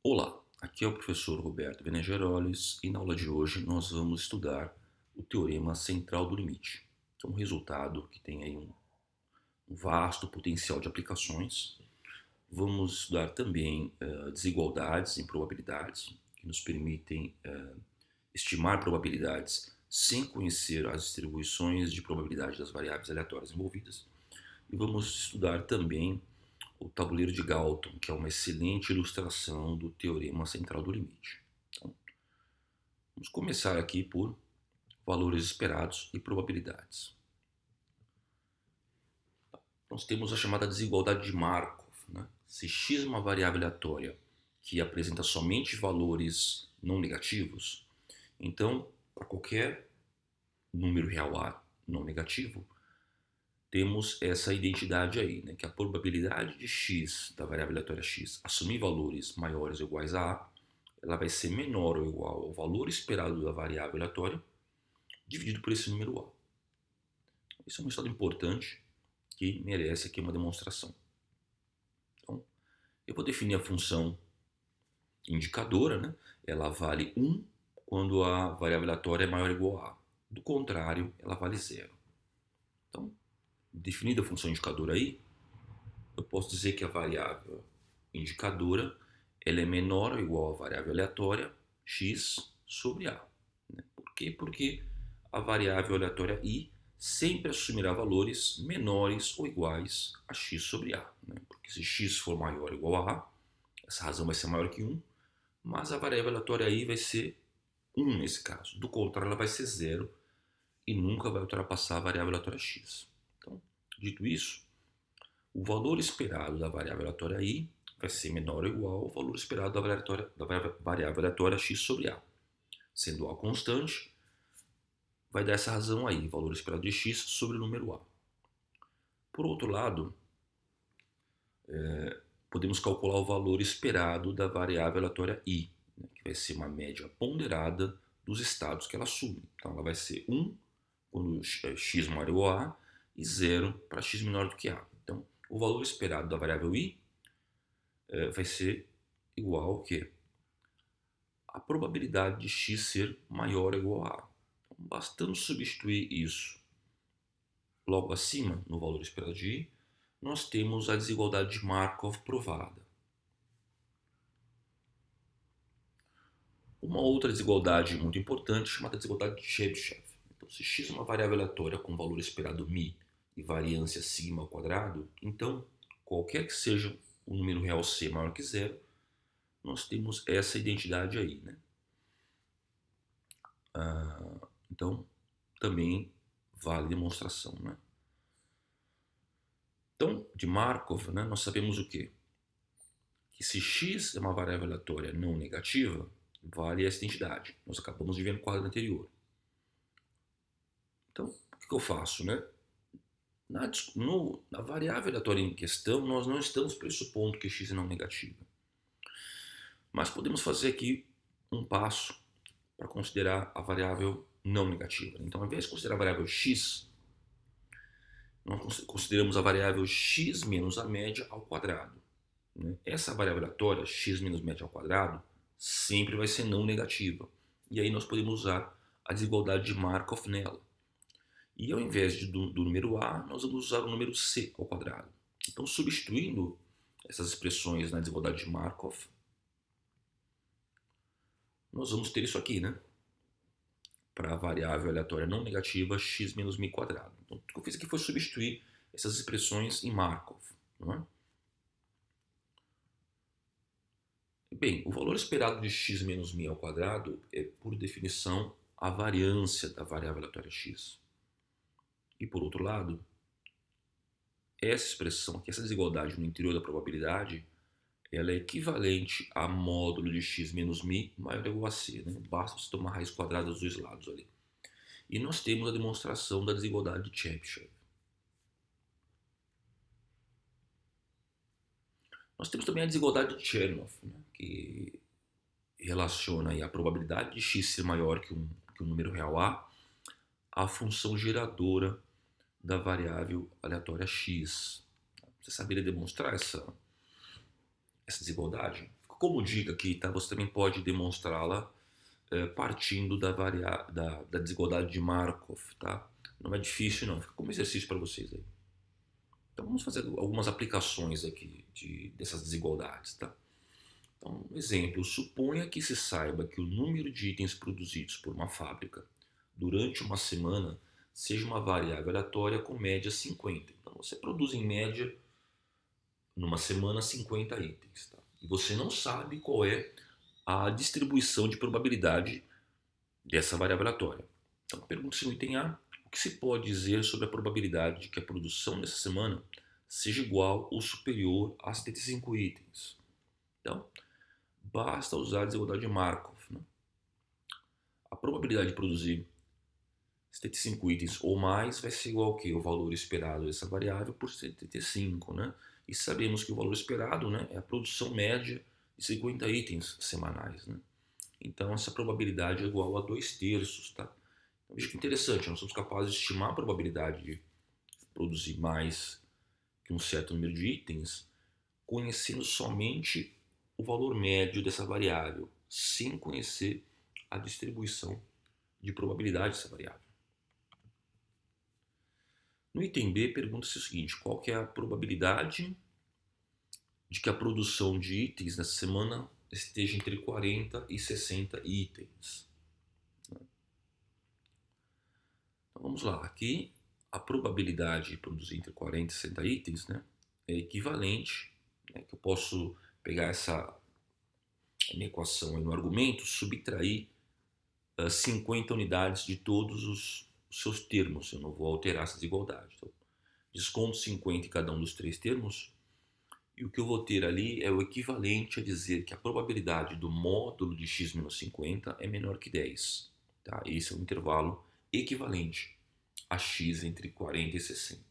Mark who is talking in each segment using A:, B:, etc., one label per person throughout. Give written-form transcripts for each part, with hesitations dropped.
A: Olá, aqui é o professor Roberto Venegeroles e na aula de hoje nós vamos estudar o teorema central do limite, que é um resultado que tem aí um vasto potencial de aplicações. Vamos estudar também desigualdades em probabilidades, que nos permitem estimar probabilidades sem conhecer as distribuições de probabilidade das variáveis aleatórias envolvidas. E vamos estudar também o tabuleiro de Galton, que é uma excelente ilustração do teorema central do limite. Então, vamos começar aqui por valores esperados e probabilidades. Nós temos a chamada desigualdade de Markov, né? Se x é uma variável aleatória que apresenta somente valores não negativos, então, para qualquer número real A não negativo, temos essa identidade aí, né, que a probabilidade de x, da variável aleatória x, assumir valores maiores ou iguais a A, ela vai ser menor ou igual ao valor esperado da variável aleatória, dividido por esse número A. Isso é um resultado importante que merece aqui uma demonstração. Então, eu vou definir a função indicadora, né? Ela vale 1 quando a variável aleatória é maior ou igual a A. Do contrário, ela vale 0. Então, definida a função indicadora aí, eu posso dizer que a variável indicadora ela é menor ou igual à variável aleatória x sobre A. Por quê? Porque a variável aleatória i sempre assumirá valores menores ou iguais a x sobre A. Porque se x for maior ou igual a A, essa razão vai ser maior que 1, mas a variável aleatória i vai ser 1 nesse caso. Do contrário, ela vai ser 0 e nunca vai ultrapassar a variável aleatória x. Então, dito isso, o valor esperado da variável aleatória i vai ser menor ou igual ao valor esperado da variável aleatória x sobre A. Sendo A constante, vai dar essa razão aí, valor esperado de x sobre o número A. Por outro lado, podemos calcular o valor esperado da variável aleatória i, né, que vai ser uma média ponderada dos estados que ela assume. Então, ela vai ser 1 quando x maior ou igual a A e 0 para x menor do que A. Então, o valor esperado da variável i vai ser igual ao quê? A probabilidade de x ser maior ou igual a A. Então, bastando substituir isso logo acima, no valor esperado de i, nós temos a desigualdade de Markov provada. Uma outra desigualdade muito importante é chamada desigualdade de Chebyshev. Então, se x é uma variável aleatória com valor esperado μ e variância sigma ao quadrado, então, qualquer que seja o número real c maior que 0, nós temos essa identidade aí, né? Então, também vale demonstração, né? Então, de Markov, né, nós sabemos o quê? Que se x é uma variável aleatória não negativa, vale essa identidade. Nós acabamos de ver no quadro anterior. Então, o que eu faço, né? Na variável aleatória em questão, nós não estamos pressupondo que x é não negativa. Mas podemos fazer aqui um passo para considerar a variável não negativa. Então, ao invés de considerar a variável x, nós consideramos a variável x menos a média ao quadrado. Essa variável aleatória, x menos média ao quadrado, sempre vai ser não negativa. E aí nós podemos usar a desigualdade de Markov nela. E ao invés do número a, nós vamos usar o número c ao quadrado. Então, substituindo essas expressões na desigualdade de Markov, nós vamos ter isso aqui, né? Para a variável aleatória não negativa x menos μ quadrado. Então, o que eu fiz aqui foi substituir essas expressões em Markov, não é? Bem, o valor esperado de x menos μ ao quadrado é, por definição, a variância da variável aleatória x. E, por outro lado, essa expressão aqui, essa desigualdade no interior da probabilidade, ela é equivalente a módulo de x menos μ maior ou igual a c. Né? Basta você tomar a raiz quadrada dos dois lados ali. E nós temos a demonstração da desigualdade de Chebyshev. Nós temos também a desigualdade de Chernoff, né? Que relaciona aí a probabilidade de x ser maior que um número real a à função geradora da variável aleatória x. Você saberia demonstrar essa desigualdade? Como dica aqui, tá? Você também pode demonstrá-la partindo da desigualdade de Markov, tá? Não é difícil não, fica como exercício para vocês aí. Então vamos fazer algumas aplicações aqui dessas desigualdades, tá? Então, um exemplo, suponha que se saiba que o número de itens produzidos por uma fábrica durante uma semana seja uma variável aleatória com média 50. Então você produz em média, numa semana, 50 itens, tá? E você não sabe qual é a distribuição de probabilidade dessa variável aleatória. Então, pergunta-se no item A, o que se pode dizer sobre a probabilidade de que a produção dessa semana seja igual ou superior a 75 itens? Então, basta usar a desigualdade de Markov, né? A probabilidade de produzir 75 itens ou mais vai ser igual ao quê? O valor esperado dessa variável por 75, né? E sabemos que o valor esperado, né, é a produção média de 50 itens semanais, né? Então, essa probabilidade é igual a 2/3, tá? Então, veja que interessante, nós somos capazes de estimar a probabilidade de produzir mais que um certo número de itens conhecendo somente o valor médio dessa variável, sem conhecer a distribuição de probabilidade dessa variável. No item B, pergunta-se o seguinte, qual que é a probabilidade de que a produção de itens nessa semana esteja entre 40 e 60 itens? Então vamos lá, aqui a probabilidade de produzir entre 40 e 60 itens, né, é equivalente, né, que eu posso pegar essa minha equação aí no argumento, subtrair 50 unidades de todos os seus termos, eu não vou alterar essa desigualdade. Então, desconto 50 em cada um dos três termos, e o que eu vou ter ali é o equivalente a dizer que a probabilidade do módulo de x menos 50 é menor que 10. Tá? Esse é um intervalo equivalente a x entre 40 e 60.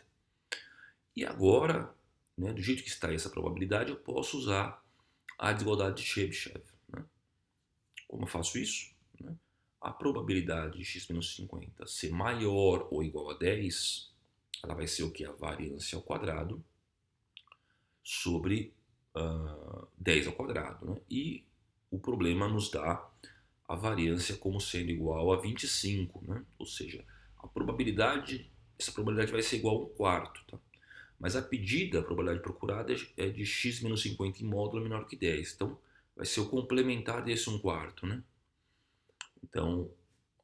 A: E agora, né, do jeito que está essa probabilidade, eu posso usar a desigualdade de Chebyshev. Né? Como eu faço isso? Né? A probabilidade de x menos 50 ser maior ou igual a 10, ela vai ser o que? A variância ao quadrado sobre 10 ao quadrado. Né? E o problema nos dá a variância como sendo igual a 25. Né? Ou seja, essa probabilidade vai ser igual a 1/4. Tá? Mas a pedida, a probabilidade procurada é de x menos 50 em módulo menor que 10. Então, vai ser o complementar desse 1/4. Né? Então,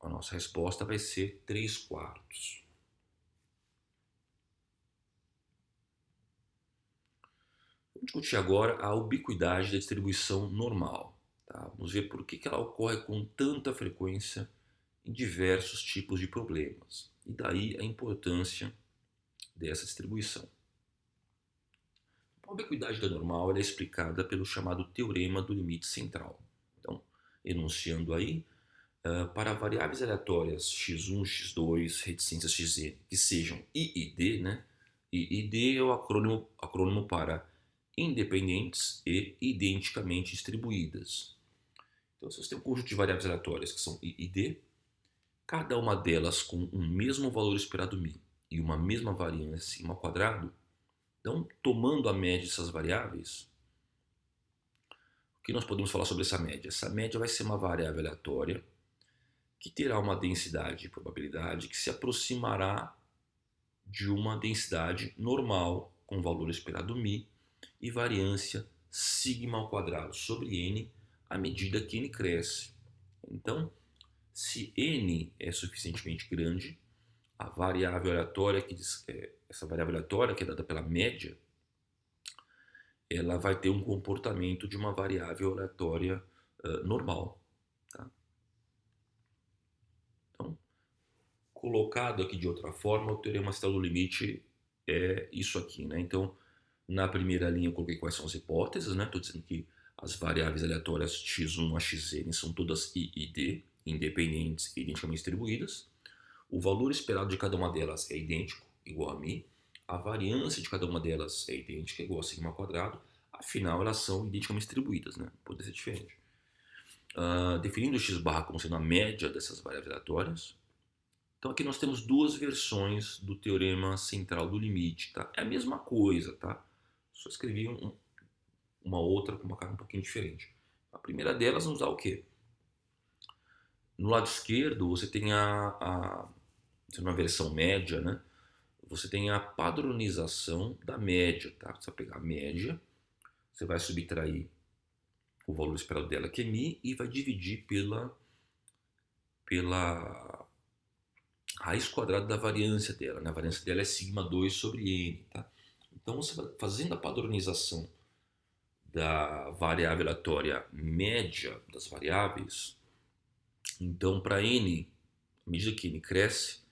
A: a nossa resposta vai ser 3/4. Vamos discutir agora a ubiquidade da distribuição normal. Tá? Vamos ver por que ela ocorre com tanta frequência em diversos tipos de problemas. E daí a importância dessa distribuição. A ubiquidade da normal é explicada pelo chamado teorema do limite central. Então, enunciando aí, para variáveis aleatórias x1, x2, reticências xn, que sejam I e D, né? I e D é o acrônimo para independentes e identicamente distribuídas. Então, se você tem um conjunto de variáveis aleatórias que são I e D, cada uma delas com um mesmo valor esperado μ e uma mesma variância m ao quadrado, então, tomando a média dessas variáveis, o que nós podemos falar sobre essa média? Essa média vai ser uma variável aleatória que terá uma densidade de probabilidade que se aproximará de uma densidade normal com valor esperado μ e variância sigma ao quadrado sobre n à medida que n cresce. Então, se n é suficientemente grande, a variável aleatória essa variável aleatória que é dada pela média, ela vai ter um comportamento de uma variável aleatória normal. Tá? Então, colocado aqui de outra forma, o teorema central do limite é isso aqui. Né? Então, na primeira linha eu coloquei quais são as hipóteses. Estou dizendo que as variáveis aleatórias x1 a xn são todas I e D, independentes e identicamente distribuídas. O valor esperado de cada uma delas é idêntico, igual a μ. A variância de cada uma delas é idêntica, igual a sigma ao quadrado. Afinal, elas são identicamente distribuídas, né? Pode ser diferente. Definindo o x barra como sendo a média dessas variáveis aleatórias. Então aqui nós temos duas versões do teorema central do limite. Tá? É a mesma coisa, tá? Só escrevi uma outra com uma cara um pouquinho diferente. primeira delas nos dá o quê? No lado esquerdo você tem uma versão média, né? Você tem a padronização da média, tá? Você vai pegar a média, você vai subtrair o valor esperado dela, que é μ, e vai dividir pela raiz quadrada da variância dela, né? A variância dela é σ2 sobre n, tá? Então você vai fazendo a padronização da variável aleatória média das variáveis. Então, para n, à medida que n cresce,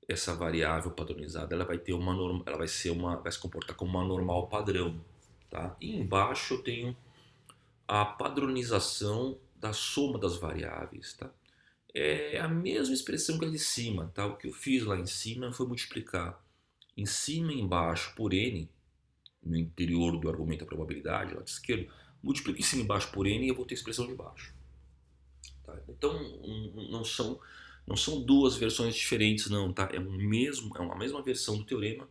A: essa variável padronizada ela vai ter ela vai se comportar como uma normal padrão, tá? E embaixo eu tenho a padronização da soma das variáveis, tá? É a mesma expressão que a de cima, tá? O que eu fiz lá em cima foi multiplicar em cima e embaixo por n, no interior do argumento da probabilidade, lado esquerdo, multiplico em cima e embaixo por n e eu vou ter a expressão de baixo. Tá? Então, não são duas versões diferentes, não, tá? É uma mesma versão do teorema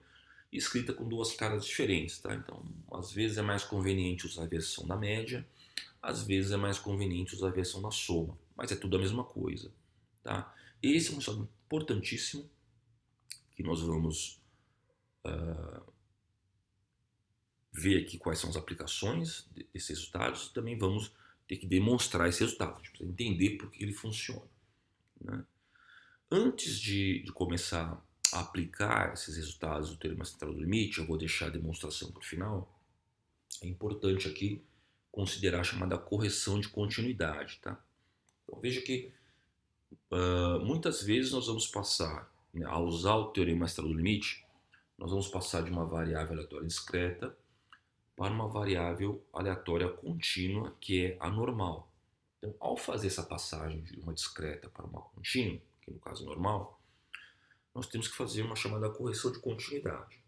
A: escrita com duas caras diferentes, tá? Então, às vezes é mais conveniente usar a versão da média, às vezes é mais conveniente usar a versão da soma, mas é tudo a mesma coisa, tá? Esse é um resultado importantíssimo que nós vamos ver aqui quais são as aplicações desses resultados e também vamos ter que demonstrar esse resultado, a gente precisa entender por que ele funciona, né? Antes de começar a aplicar esses resultados do teorema central do limite, eu vou deixar a demonstração para o final. É importante aqui considerar a chamada correção de continuidade, tá? Então veja que muitas vezes nós vamos passar, né, ao usar o teorema central do limite, nós vamos passar de uma variável aleatória discreta para uma variável aleatória contínua, que é a normal. Então, ao fazer essa passagem de uma discreta para uma contínua, que no caso é normal, nós temos que fazer uma chamada correção de continuidade.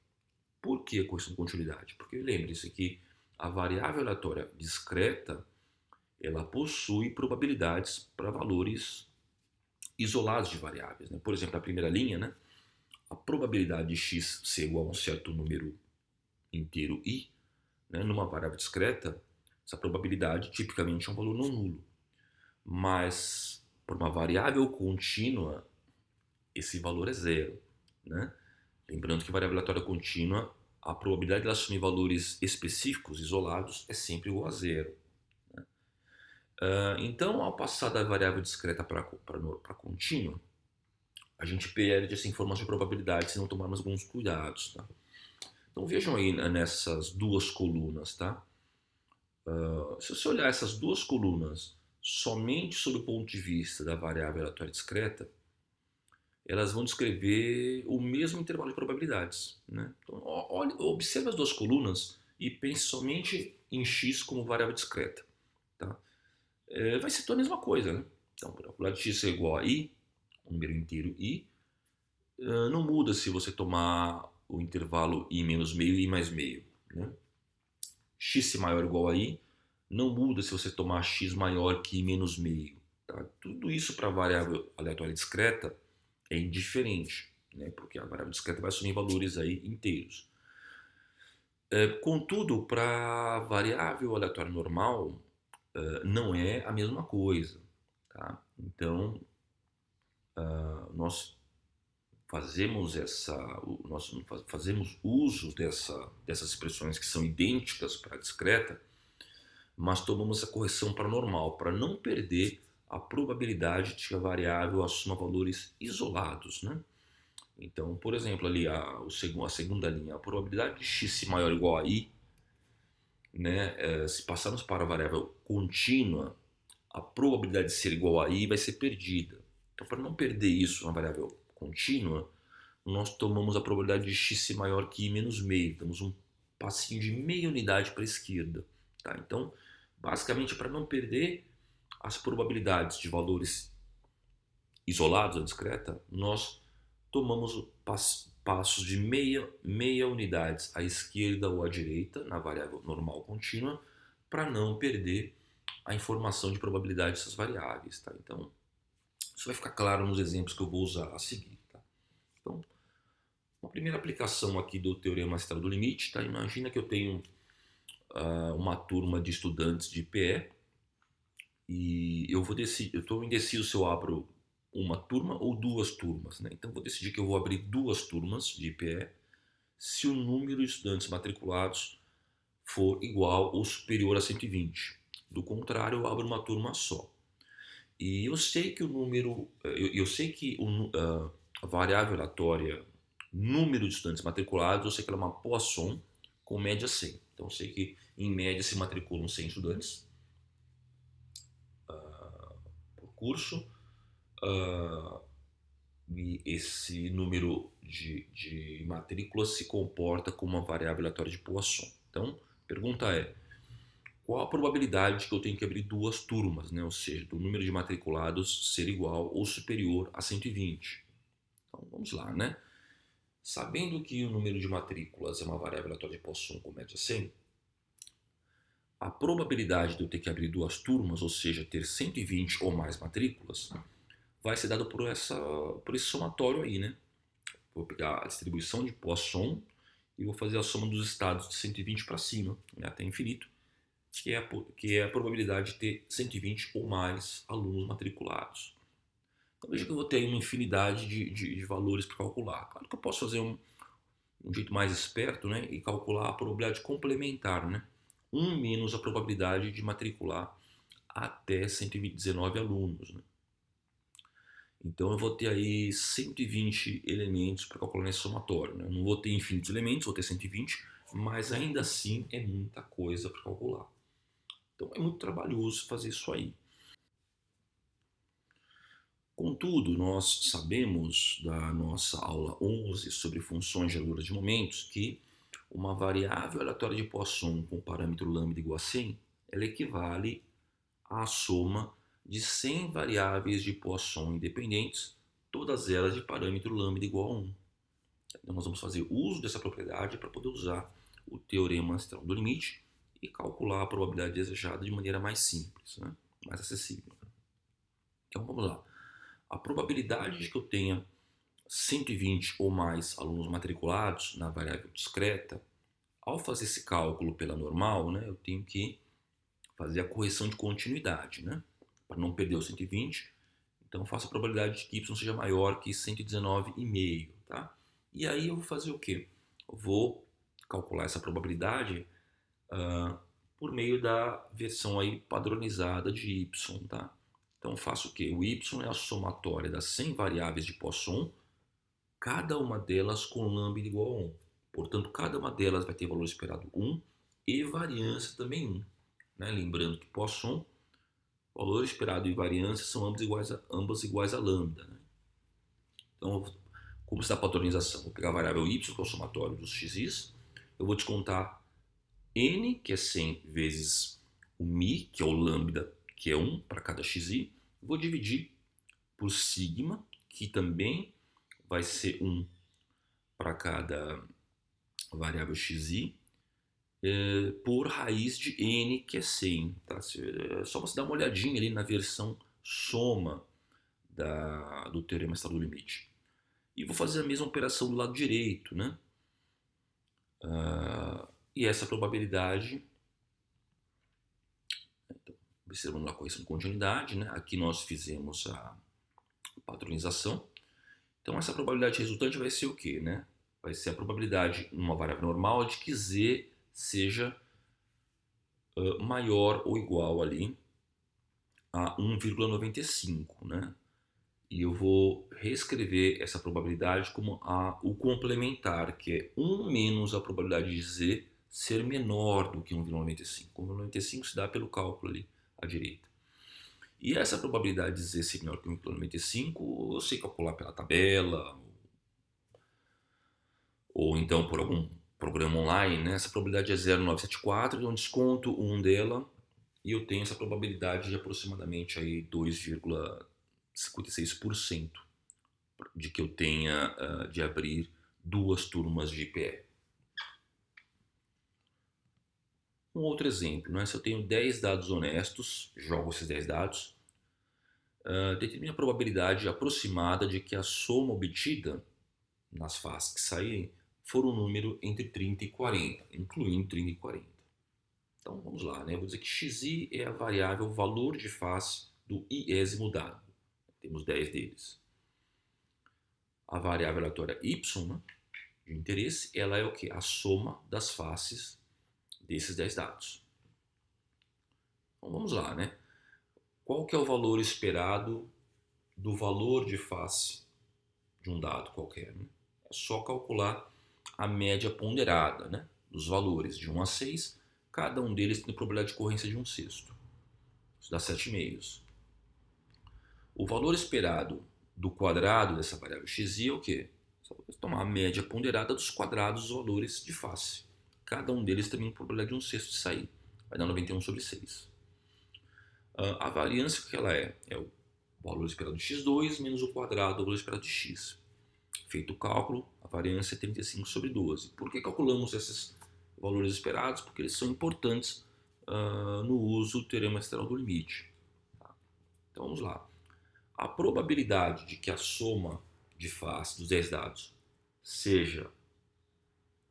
A: Por que a correção de continuidade? Porque lembre-se que a variável aleatória discreta ela possui probabilidades para valores isolados de variáveis, né? Por exemplo, a primeira linha, né? A probabilidade de x ser igual a um certo número inteiro i, né? Numa variável discreta, essa probabilidade tipicamente é um valor não nulo. Mas por uma variável contínua, esse valor é zero, né? Lembrando que variável aleatória contínua, a probabilidade de ela assumir valores específicos, isolados, é sempre igual a zero, né? Então, ao passar da variável discreta para contínua, a gente perde essa informação de probabilidade se não tomarmos alguns cuidados, tá? Então vejam aí nessas duas colunas, tá? Se você olhar essas duas colunas somente sob o ponto de vista da variável aleatória discreta, elas vão descrever o mesmo intervalo de probabilidades, né? Então, observe as duas colunas e pense somente em x como variável discreta, tá? Vai ser toda a mesma coisa, né? Então, a probabilidade de x é igual a i, um número inteiro i, não muda se você tomar o intervalo i menos meio e i mais meio, né? X maior ou igual a i não muda se você tomar x maior que i menos meio, tá? Tudo isso para a variável aleatória discreta é indiferente, né? Porque a variável discreta vai assumir valores aí inteiros. Contudo, para a variável aleatória normal, não é a mesma coisa, tá? Então, nós fazemos uso dessas expressões que são idênticas para a discreta, mas tomamos a correção para normal, para não perder a probabilidade de que a variável assuma valores isolados, né? Então, por exemplo, ali a segunda linha, a probabilidade de x maior ou igual a i, né, se passarmos para a variável contínua, a probabilidade de ser igual a i vai ser perdida. Então, para não perder isso na variável contínua, nós tomamos a probabilidade de x ser maior que i menos meio, damos um passinho de meia unidade para a esquerda, tá? Então, basicamente, para não perder as probabilidades de valores isolados ou discreta, nós tomamos passos de meia unidades à esquerda ou à direita, na variável normal contínua, para não perder a informação de probabilidade dessas variáveis, tá? Então, isso vai ficar claro nos exemplos que eu vou usar a seguir, tá? Então, uma primeira aplicação aqui do teorema central do limite, tá? Imagina que eu tenho uma turma de estudantes de PE, E eu vou decidir, eu estou indeciso se eu abro uma turma ou duas turmas, né? Então, eu vou decidir que eu vou abrir duas turmas de IPE se o número de estudantes matriculados for igual ou superior a 120. Do contrário, eu abro uma turma só. E eu sei que o número, eu sei que a variável aleatória número de estudantes matriculados, eu sei que ela é uma Poisson com média 100. Então eu sei que em média se matriculam 100 estudantes por curso, e esse número de matrículas se comporta como uma variável aleatória de Poisson. Então, a pergunta é, qual a probabilidade que eu tenho que abrir duas turmas, né? Ou seja, do número de matriculados ser igual ou superior a 120? Então, vamos lá, né? Sabendo que o número de matrículas é uma variável aleatória de Poisson com média 100, a probabilidade de eu ter que abrir duas turmas, ou seja, ter 120 ou mais matrículas, vai ser dada por esse somatório aí, né? Vou pegar a distribuição de Poisson e vou fazer a soma dos estados de 120 para cima, né, até infinito, que é a probabilidade de ter 120 ou mais alunos matriculados. Então veja que eu vou ter uma infinidade de valores para calcular. Claro que eu posso fazer um jeito mais esperto, né, e calcular a probabilidade complementar, né? 1 menos a probabilidade de matricular até 119 alunos, né? Então eu vou ter aí 120 elementos para calcular nesse somatório, né? Eu não vou ter infinitos elementos, vou ter 120, mas ainda assim é muita coisa para calcular. Então é muito trabalhoso fazer isso aí. Contudo, nós sabemos da nossa aula 11 sobre funções geradoras de momentos que uma variável aleatória de Poisson com parâmetro lambda igual a 100, ela equivale à soma de 100 variáveis de Poisson independentes, todas elas de parâmetro lambda igual a 1. Então nós vamos fazer uso dessa propriedade para poder usar o teorema central do limite e calcular a probabilidade desejada de maneira mais simples, né? Mais acessível. Então vamos lá. A probabilidade de que eu tenha 120 ou mais alunos matriculados na variável discreta, ao fazer esse cálculo pela normal, né, eu tenho que fazer a correção de continuidade, né, para não perder os 120. Então eu faço a probabilidade de que y seja maior que 119,5, tá? E aí eu vou fazer o quê? Eu vou calcular essa probabilidade por meio da versão aí padronizada de y, tá? Então eu faço o quê? O y é a somatória das 100 variáveis de Poisson, cada uma delas com lambda igual a 1. Portanto, cada uma delas vai ter valor esperado 1 e variância também 1. Né? Lembrando que Poisson, valor esperado e variância são ambas iguais a lambda. Né? Então, como está a padronização? Vou pegar a variável y, que é o somatório dos xis, eu vou descontar n, que é 100 vezes o mi, que é o lambda, que é 1 para cada xi, vou dividir por sigma, que também vai ser 1 para cada variável xi, por raiz de n, que é 100. Tá? Só você dar uma olhadinha ali na versão soma do teorema central do limite. E vou fazer a mesma operação do lado direito, né? E essa probabilidade, então, observando a correção de continuidade, né? Aqui nós fizemos a padronização. Então essa probabilidade resultante vai ser o quê, né? Vai ser a probabilidade numa variável normal de que z seja maior ou igual ali a 1,95, né? E eu vou reescrever essa probabilidade como o complementar, que é 1 menos a probabilidade de z ser menor do que 1,95. 1,95 se dá pelo cálculo ali à direita. E essa probabilidade de z ser menor que 1,95 eu sei calcular pela tabela, ou então por algum programa online, né? Essa probabilidade é 0,974, então desconto 1 dela e eu tenho essa probabilidade de aproximadamente aí 2,56% de que eu tenha de abrir duas turmas de IPE. Um outro exemplo, né? Se eu tenho 10 dados honestos, jogo esses 10 dados, determina a probabilidade aproximada de que a soma obtida nas faces que saírem for um número entre 30 e 40, incluindo 30 e 40. Então vamos lá, né? Eu vou dizer que xi é a variável valor de face do iésimo dado. Temos 10 deles. A variável aleatória y, né, de interesse, ela é o quê? A soma das faces desses 10 dados. Então vamos lá, né? Qual que é o valor esperado do valor de face de um dado qualquer, né? É só calcular a média ponderada, né, dos valores de 1 a 6, cada um deles tem probabilidade de ocorrência de 1/6. Isso dá 7 meios. O valor esperado do quadrado dessa variável xi é o quê? Só vou tomar a média ponderada dos quadrados dos valores de face. Cada um deles também tem probabilidade de 1/6 de sair. Vai dar 91/6. A variância que ela é o valor esperado de x2 menos o quadrado do valor esperado de x. Feito o cálculo, a variância é 35/12. Por que calculamos esses valores esperados? Porque eles são importantes no uso do teorema externo do limite. Tá? Então vamos lá. A probabilidade de que a soma de face dos 10 dados seja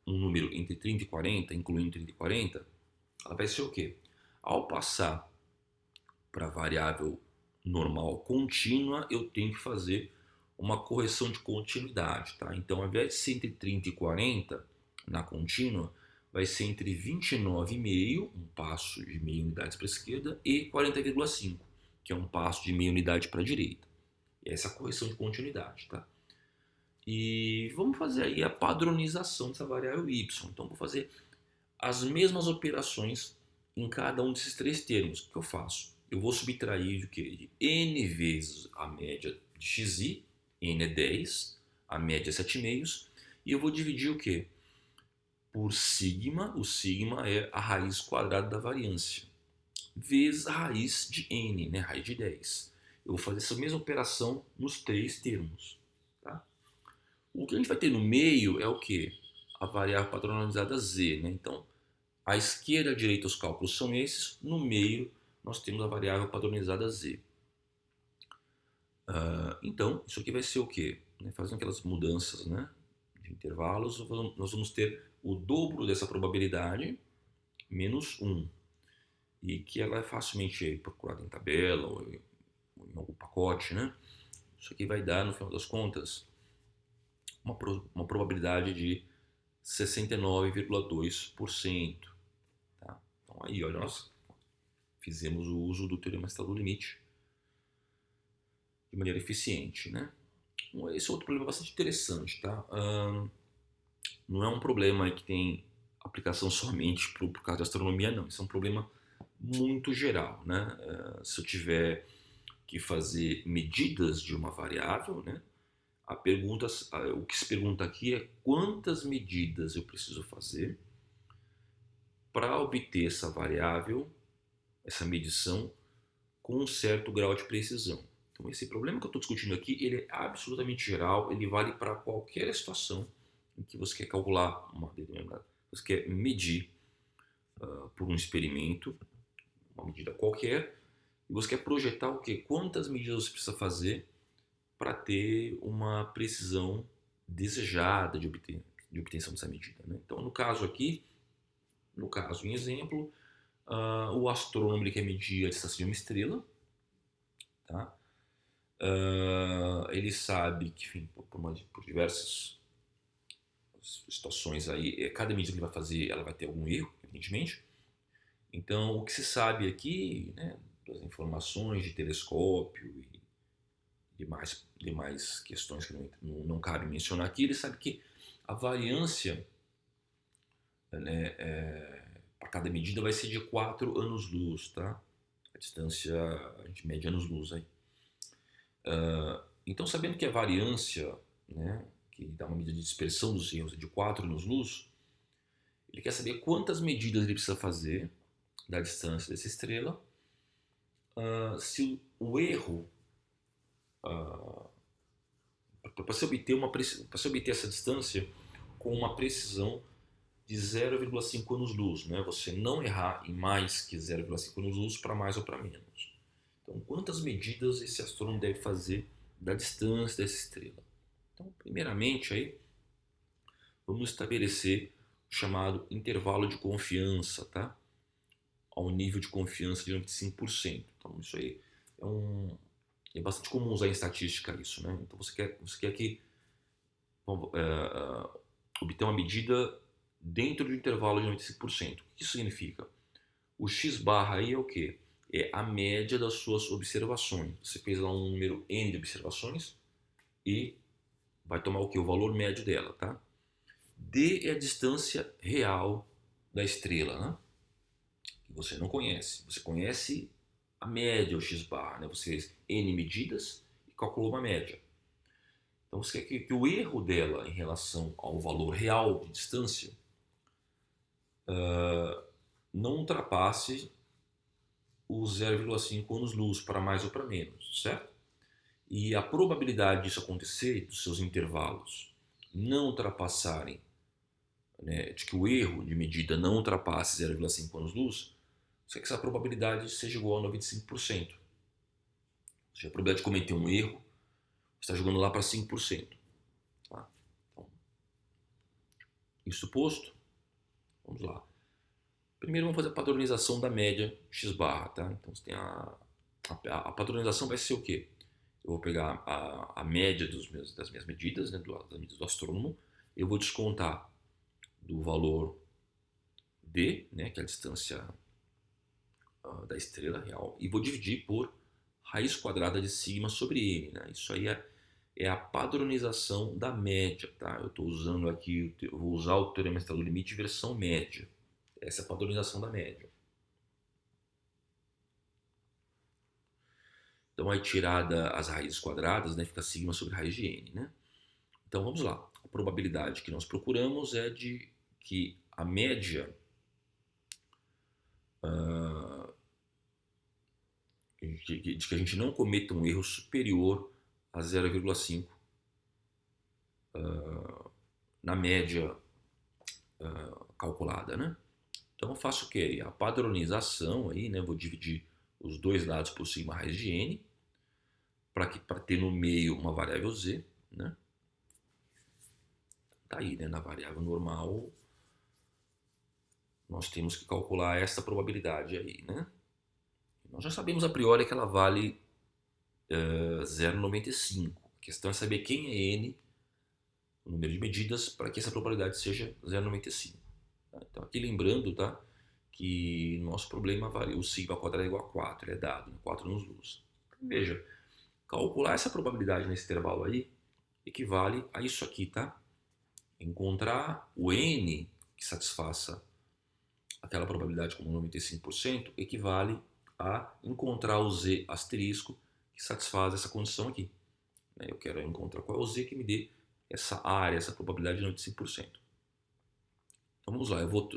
A: um número entre 30 e 40, incluindo 30 e 40, ela vai ser o quê? Ao passar para a variável normal contínua, eu tenho que fazer uma correção de continuidade. Tá? Então, ao invés de ser entre 30 e 40 na contínua, vai ser entre 29,5, um passo de meia unidade para a esquerda, e 40,5, que é um passo de meia unidade para a direita. E essa é a correção de continuidade. Tá? E vamos fazer aí a padronização dessa variável y. Então, vou fazer as mesmas operações em cada um desses três termos. O que eu faço? Eu vou subtrair de quê? De n vezes a média de xi, n é 10, a média é 7 meios, e eu vou dividir o quê? Por sigma, o sigma é a raiz quadrada da variância, vezes a raiz de n, né? Raiz de 10. Eu vou fazer essa mesma operação nos três termos. Tá? O que a gente vai ter no meio é o quê? A variável padronizada z, né? Então, à esquerda e à direita os cálculos são esses, no meio nós temos a variável padronizada z. Então, isso aqui vai ser o quê? Fazendo aquelas mudanças, né, de intervalos, nós vamos ter o dobro dessa probabilidade, menos 1. E que ela é facilmente procurada em tabela ou em algum pacote. Né? Isso aqui vai dar, no final das contas, uma probabilidade de 69,2%. Tá? Então aí, olha, nós fizemos o uso do teorema externo do limite de maneira eficiente, né? Esse é outro problema bastante interessante, tá? Não é um problema que tem aplicação somente por causa da astronomia, não. Isso é um problema muito geral, né? Se eu tiver que fazer medidas de uma variável, né? O que se pergunta aqui é quantas medidas eu preciso fazer para obter essa variável, essa medição, com um certo grau de precisão. Então, esse problema que eu estou discutindo aqui, ele é absolutamente geral, ele vale para qualquer situação em que você quer calcular uma determinada, você quer medir por um experimento, uma medida qualquer, e você quer projetar o quê? Quantas medidas você precisa fazer para ter uma precisão desejada de obtenção dessa medida. Né? Então, no caso aqui, em exemplo, o astrônomo ele quer medir a distância de uma estrela, tá? Ele sabe que, enfim, por diversas situações aí, cada medida que ele vai fazer, ela vai ter algum erro, evidentemente. Então, o que se sabe aqui, né, das informações de telescópio e demais questões que não cabe mencionar aqui, ele sabe que a variância, né, para cada medida vai ser de 4 anos-luz, tá? A distância, a gente mede anos-luz aí. Então, sabendo que a variância, né, que dá uma medida de dispersão dos erros, é de 4 anos-luz, ele quer saber quantas medidas ele precisa fazer da distância dessa estrela, se o erro, para se obter essa distância com uma precisão de 0,5 anos-luz, né? Você não errar em mais que 0,5 anos-luz para mais ou para menos. Então, quantas medidas esse astrônomo deve fazer da distância dessa estrela? Então, primeiramente, aí, vamos estabelecer o chamado intervalo de confiança, tá? ao nível de confiança de 95%. Então isso aí é bastante comum usar em estatística isso, né? Então você quer que obter uma medida dentro do intervalo de 95%. O que isso significa? O x barra aí é o quê? É a média das suas observações. Você fez lá um número n de observações e vai tomar o quê? O valor médio dela, tá? D é a distância real da estrela, né? Que você não conhece. Você conhece a média, o x barra, né? Você fez n medidas e calculou uma média. Então você quer que o erro dela em relação ao valor real de distância não ultrapasse o 0,5 anos-luz para mais ou para menos, certo? E a probabilidade disso acontecer, dos seus intervalos não ultrapassarem, né, de que o erro de medida não ultrapasse 0,5 anos-luz, você quer que essa probabilidade seja igual a 95%. Ou seja, a probabilidade de cometer um erro está jogando lá para 5%. Tá? Então, isso posto, vamos lá. Primeiro vamos fazer a padronização da média x barra, tá? Então você tem a padronização vai ser o quê? Eu vou pegar a média das minhas medidas, né, das medidas do astrônomo, eu vou descontar do valor d, né, que é a distância da estrela real, e vou dividir por raiz quadrada de sigma sobre n, né? Isso aí é a padronização da média, tá? Eu estou usando aqui, eu vou usar o teorema do limite versão média. Essa é a padronização da média. Então, aí tirada as raízes quadradas, né, fica sigma sobre raiz de n, né? Então, vamos lá. A probabilidade que nós procuramos é de que a média de que a gente não cometa um erro superior a 0,5 na média calculada, né? Então eu faço o quê? A padronização aí, né? Vou dividir os dois lados por sigma raiz de n para ter no meio uma variável z, né? Tá aí, né? Na variável normal nós temos que calcular essa probabilidade aí, né? Nós já sabemos a priori que ela vale 0,95. A questão é saber quem é n, o número de medidas, para que essa probabilidade seja 0,95. Tá? Então aqui lembrando, tá? Que nosso problema varia, o sigma quadrado é igual a 4, ele é dado, né? 4 anos-luz. Então, veja, calcular essa probabilidade nesse intervalo aí equivale a isso aqui, tá? Encontrar o n que satisfaça aquela probabilidade como 95% equivale a encontrar o z asterisco que satisfaz essa condição aqui. Eu quero encontrar qual é o z que me dê essa área, essa probabilidade de 95%. Então vamos lá, eu vou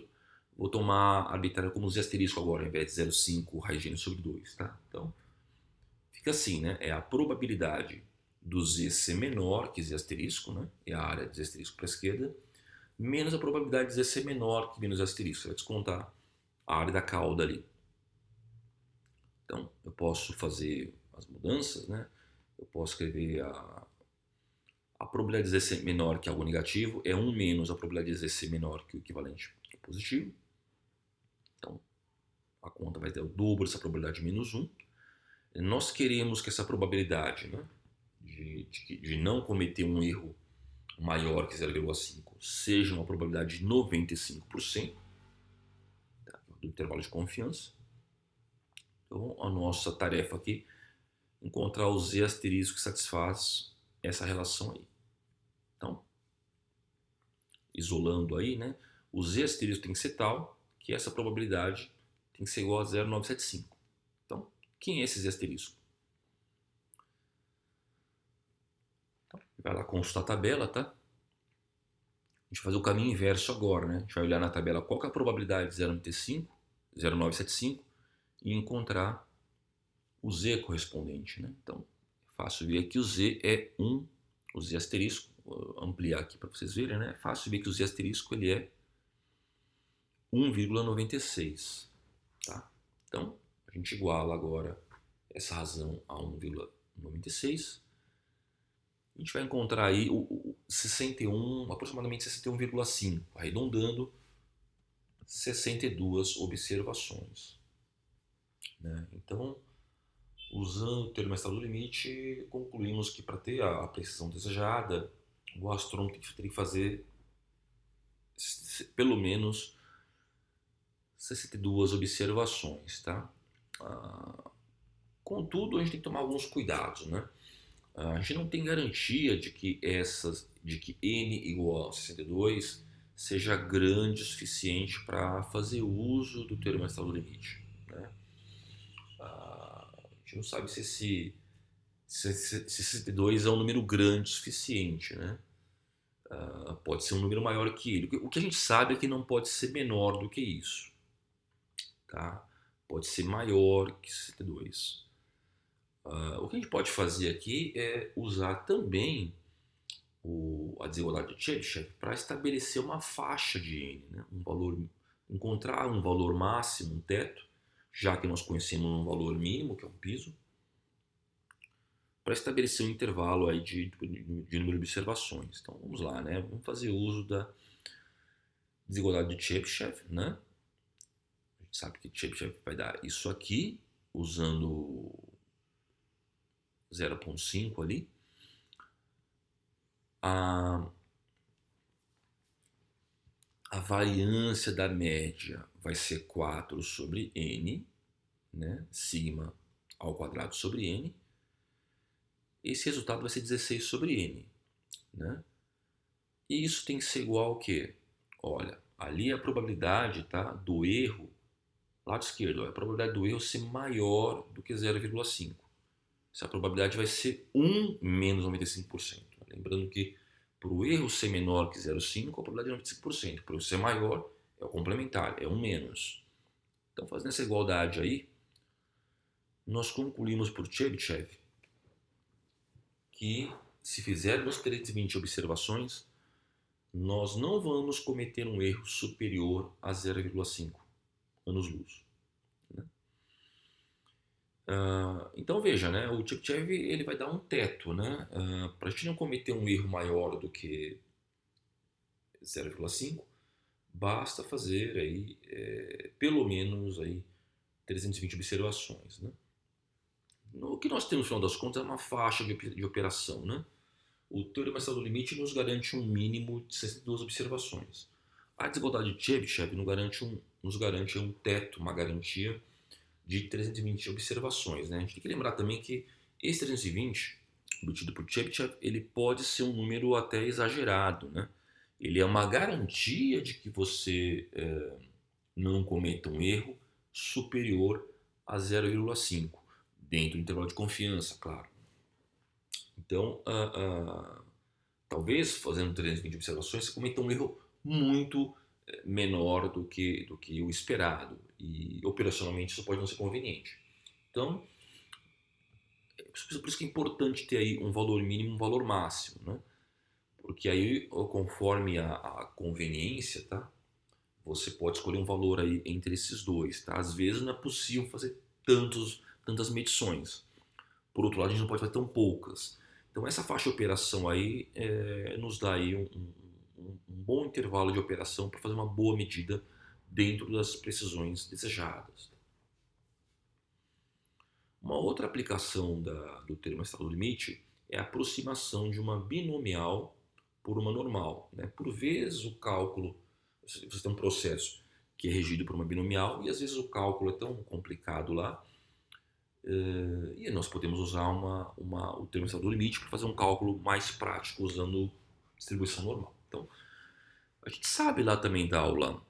A: tomar arbitrário como z asterisco agora, ao invés de 0,5 raiz de n sobre 2, tá? Então fica assim, né? É a probabilidade do z ser menor que z asterisco, né? É a área de z asterisco para a esquerda, menos a probabilidade de z ser menor que menos z asterisco. Você vai descontar a área da cauda ali. Então eu posso fazer as mudanças, né? Eu posso escrever a probabilidade de z ser menor que algo negativo é 1 menos a probabilidade de z ser menor que o equivalente positivo. Então, a conta vai ter o dobro dessa probabilidade menos 1. Nós queremos que essa probabilidade, né, de não cometer um erro maior que 0,5 seja uma probabilidade de 95%, tá, do intervalo de confiança. Então, a nossa tarefa aqui é encontrar o z asterisco que satisfaz essa relação aí. Então, isolando aí, né, o z asterisco tem que ser tal que essa probabilidade tem que ser igual a 0,975. Então, quem é esse z asterisco? Então, vai lá consultar a tabela, tá? A gente vai fazer o caminho inverso agora, né? A gente vai olhar na tabela qual que é a probabilidade de 0,975 e encontrar o z correspondente, né? Então, é fácil ver que o z é 1, o z asterisco, vou ampliar aqui para vocês verem, né? É fácil ver que o z asterisco ele é 1,96, tá? Então, a gente iguala agora essa razão a 1,96. A gente vai encontrar aí o 61, aproximadamente 61,5, arredondando 62 observações. né? Então, usando o termo estado limite, concluímos que para ter a precisão desejada, o astrônomo teria que fazer pelo menos 62 observações, tá? Contudo, a gente tem que tomar alguns cuidados, né? A gente não tem garantia de que n igual a 62 seja grande o suficiente para fazer uso do termo estado limite, né? A gente não sabe se 62 é um número grande o suficiente, né? Pode ser um número maior que ele. O que a gente sabe é que não pode ser menor do que isso, tá? Pode ser maior que 62. O que a gente pode fazer aqui é usar também a desigualdade de Chebyshev para estabelecer uma faixa de n, né? Encontrar um valor máximo, um teto, já que nós conhecemos um valor mínimo, que é um piso, para estabelecer um intervalo aí de número de observações. Então vamos lá, né? Vamos fazer uso da desigualdade de Chebyshev, né? A gente sabe que Chebyshev vai dar isso aqui, usando 0,5 ali. A variância da média vai ser 4 sobre n, né? Sigma ao quadrado sobre n. Esse resultado vai ser 16 sobre n, né? E isso tem que ser igual ao quê? Olha, ali a probabilidade, tá, do erro, lado esquerdo, a probabilidade do erro ser maior do que 0,5. Essa probabilidade vai ser 1 menos 95%. Lembrando que para o erro ser menor que 0,5, a probabilidade é 95%. Para o ser maior, é o complementar, é 1 menos. Então, fazendo essa igualdade aí, nós concluímos por Chebyshev que se fizermos 320 observações, nós não vamos cometer um erro superior a 0,5 anos-luz. Né? Então veja, né, o Chebyshev ele vai dar um teto, né, para a gente não cometer um erro maior do que 0,5, basta fazer aí, pelo menos aí 320 observações. Né? O que nós temos no final das contas é uma faixa de operação. Né? O teorema estado limite nos garante um mínimo de 62 observações. A desigualdade de Chebyshev nos garante um teto, uma garantia de 320 observações. Né? A gente tem que lembrar também que esse 320, obtido por Chebyshev, ele pode ser um número até exagerado. Né? Ele é uma garantia de que você não cometa um erro superior a 0,5, dentro do intervalo de confiança, claro. Então, talvez fazendo 320 observações você cometa um erro muito menor do que o esperado, e operacionalmente isso pode não ser conveniente. Então, por isso que é importante ter aí um valor mínimo e um valor máximo, né? Porque aí, conforme a conveniência, tá? Você pode escolher um valor aí entre esses dois, tá? Às vezes não é possível fazer tantas medições. Por outro lado, a gente não pode fazer tão poucas. Então essa faixa de operação aí nos dá aí um bom intervalo de operação para fazer uma boa medida dentro das precisões desejadas. Uma outra aplicação do termo estado limite é a aproximação de uma binomial por uma normal. Né? Por vezes o cálculo, você tem um processo que é regido por uma binomial e às vezes o cálculo é tão complicado lá, e nós podemos usar o termo estado limite para fazer um cálculo mais prático usando distribuição normal. Então, a gente sabe lá também da aula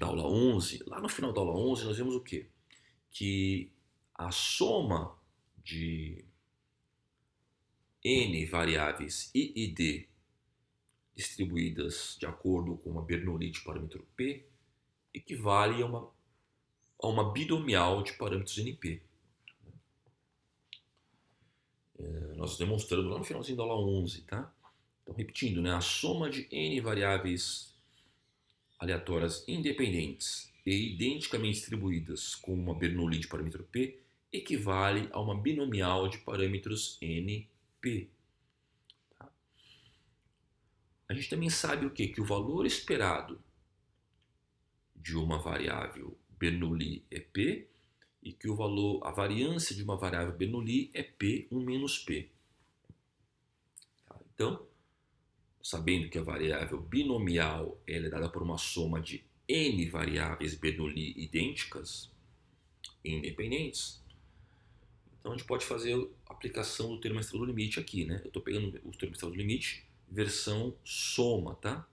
A: 11, lá no final da aula 11 nós vimos o quê? Que a soma de n variáveis I e D distribuídas de acordo com uma Bernoulli de parâmetro P equivale a uma binomial de parâmetros NP. Nós demonstramos lá no finalzinho da aula 11, tá? Então, repetindo, né? A soma de n variáveis aleatórias independentes e identicamente distribuídas com uma Bernoulli de parâmetro P equivale a uma binomial de parâmetros NP. Tá? A gente também sabe o quê? Que o valor esperado de uma variável Bernoulli é P e que a variância de uma variável Bernoulli é P, 1 menos P. Tá? Então, sabendo que a variável binomial ela é dada por uma soma de n variáveis Bernoulli idênticas e independentes, então a gente pode fazer a aplicação do termo extra do limite aqui, né? Eu estou pegando o termo extra do limite, versão soma, tá?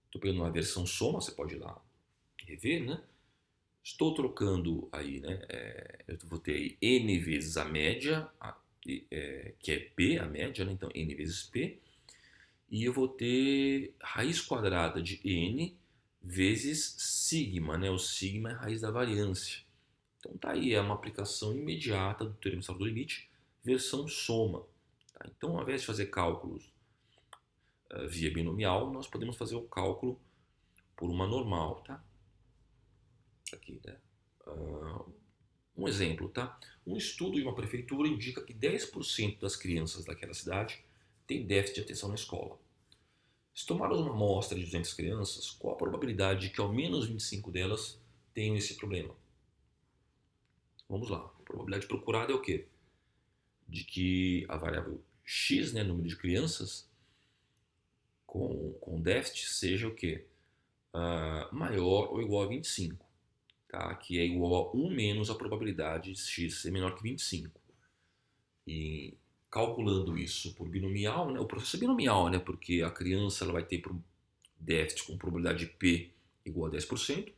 A: Estou pegando uma versão soma, você pode ir lá rever, né? Estou trocando aí, né? Eu vou ter aí n vezes a média, que é p, a média, né? Então n vezes p. E eu vou ter raiz quadrada de n vezes sigma, né? O sigma é a raiz da variância. Então tá aí, é uma aplicação imediata do teorema de do limite, versão soma. Tá? Então, ao invés de fazer cálculos via binomial, nós podemos fazer o cálculo por uma normal, tá? Aqui, né? Um exemplo, tá? Um estudo de uma prefeitura indica que 10% das crianças daquela cidade têm déficit de atenção na escola. Se tomarmos uma amostra de 200 crianças, qual a probabilidade de que ao menos 25 delas tenham esse problema? Vamos lá. A probabilidade procurada é o quê? De que a variável x, né, número de crianças com déficit, seja o quê? Maior ou igual a 25. Tá? Que é igual a 1 menos a probabilidade de x ser menor que 25. E calculando isso por binomial, né, o processo é binomial, né, porque a criança ela vai ter déficit com probabilidade de P igual a 10%,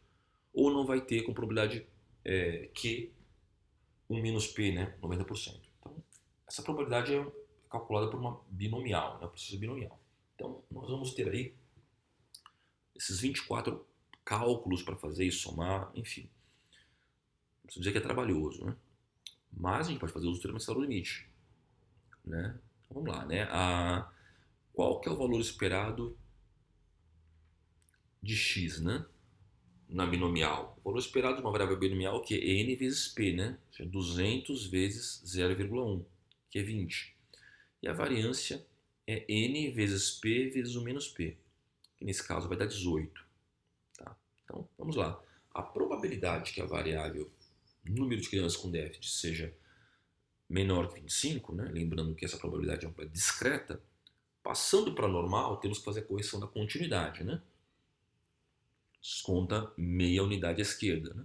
A: ou não vai ter com probabilidade Q 1 menos P, né, 90%. Então, essa probabilidade é calculada por uma binomial, né, o processo é binomial. Então, nós vamos ter aí esses 24 cálculos para fazer e somar, enfim. Não preciso dizer que é trabalhoso, né? Mas a gente pode fazer uso do termo do limite, né? Então, vamos lá, né? Qual que é o valor esperado de x, né? Na binomial. O valor esperado de uma variável binomial que é n vezes p, né? 200 vezes 0,1, que é 20. E a variância é n vezes p vezes 1 menos p, que nesse caso vai dar 18. Tá? Então, vamos lá. A probabilidade que a variável número de crianças com déficit seja menor que 25, né? Lembrando que essa probabilidade é uma discreta, passando para normal, temos que fazer a correção da continuidade, né? Desconta meia unidade à esquerda, né?